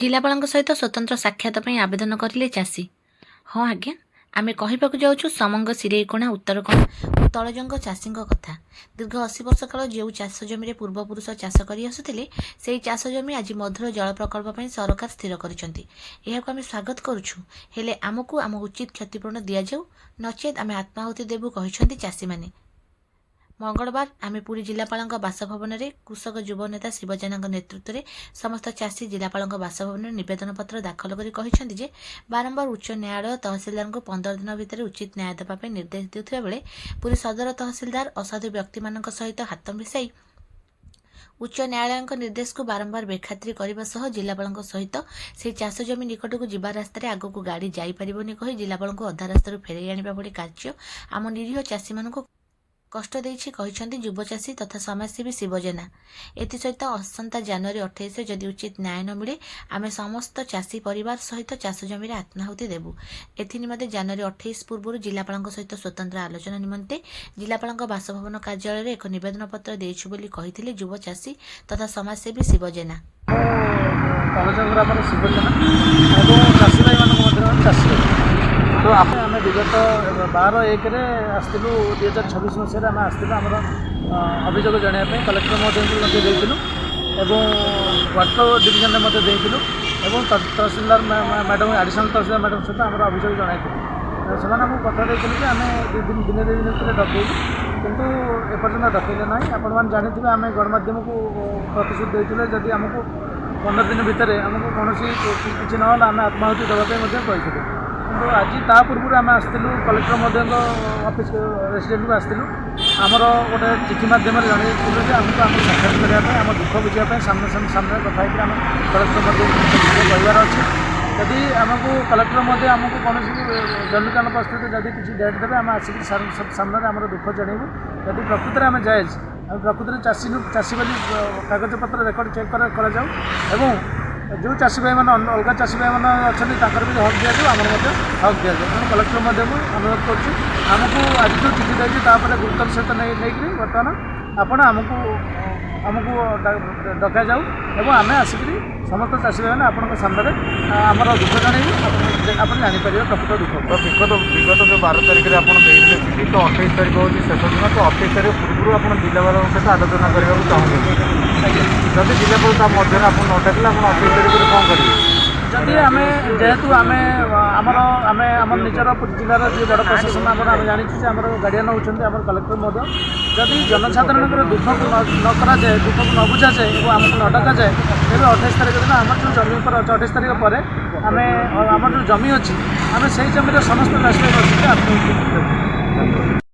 जिलापाल सहित स्वतंत्र साक्षात आवेदन करें चाषी। हाँ आज्ञा, आमे कहवाक जाऊँ समंग सिरेकोणा उत्तरकोणा और तलजंग चाषी कथा। दीर्घ 80 वर्ष काल जो चाष जमी पूर्वपुरुष चाष करते से चाष जमी आज मधुर जल प्रकल्प सरकार स्थिर कर स्वागत करुँ। हेले आमको आम उचित क्षतिपूरण दि जाऊ, नचेत आम आत्माहुति देवु कहते चाषी मैंने। मंगलवार आम पुरी जिलापाल बासभवन में कृषक युव नेता शिवजेना नेतृत्व में समस्त चाषी जिलापाल बासभवन में नवेदन पत्र दाखल कर बारंबार उच्च न्यायालय तहसिलदार को 15 दिन भितर उचित न्याय देवाई निर्देश देउथिबा बेले पुरी सदर तहसिलदार असाधु व्यक्ति सहित हाथ मिसाई उच्च न्यायालय निर्देश को बारंबार बेखातिर करने सह जिलापाल सहित से चाष जमी निकट को जीवा रास्तार आग को गाड़ी जापरनि कही जिलापाल को अधा रास्तार फेरई आने भली कार्य आम निरीह चाषी मानक कष्ट देती युव चाषी तथा समाजसेवी शिवजेना। एसत आसंता जनवरी 28 जदि उचित न्याय न मिले आम समस्त चाषी परिवार सहित चाष जमी आत्माहुति देवु। एनिमते जनवरी 28 पूर्व जिलापाल सहित स्वतंत्र आलोचना निमंते जिलापाल बासभवन कार्यालय में एक नवेदन पत्र देछु बोली कहिथिले युव चाषी तथा समाजसेवी शिवजेना। तो आम विगत 12/1 आसलु 2026 मसीह आम आसलु आम अभियोग जनाया कलेक्टर महोदय वाटर डिविजन में tehsildar madam additional tehsildar madam सहित आम अभियोग जन से कथा देते कि आम दिन भितर डकईलु कितु एपर्तन डकईले ना। आपण मैंने जानते आम गणमाध्यम को प्रतिश्रुति देते जदि आमको 15 दिन भितर आमको कौन किसी ना आम आत्माहुति देवाई कहते किंतु आज ता पूर्व आम आसलु कलेक्टर महोदय ऑफिस रेसिडेंट को आसलु आमर गोटे चिठी मध्यम जनइलु जे आमको आम साक्षात करने आम दुख बुझापी सामने कथा आम कलेक्टर महोदय कहबार अच्छे जदि आमको कलेक्टर महोदय आमको कौन जरुरीकालीन परिस्थिति जदि किसी डेट देवे आम आसिक सामने आम दुख जनइबू जदि प्रकृत में जायज प्रकृत चाषी बोली कागज पत्र रेकर्ड चेक कर जो चाषी भाई मैंने अलग चाषी भाई मैंने अच्छा भी हक दि जाए आम हक दि जाए तेणु कलेक्टर अनुरोध करमको आज जो चिठी देती गुरुत्वर सहित नहीं बर्तमान आपण आमको डका जाऊ एवं आम आसिक समस्त चाषी भाई मैंने आपण सामने आमर दुख जनइबू आप जापर प्रकृत दुख। तो विगत जो 12 तारिख में आपड़ चिठी तो 28 तारिख हूँ शेष दिन तो 28 तारिख पूर्व आप जिलापाल सहित आलोचना करने चाहूँगे जब जिलापाल मध्य आप न डाकिले आप 28 तारिख में कौन करेंगे जदि आम जेहेतु आम आम निजर जिलार जो बड़ प्रशासन आम जानी आम गार्डियन होती आम कलेक्टर महोदय जदि जनसाधारण दुख न कराए दुख को न बुझा जाए और आमको न डका जाए तेज 28 तारिख दिन आम जो जमी पर 28 तारिख पर आम जो जमी अच्छी आम से जमीन समस्त चाषी आत्महत्या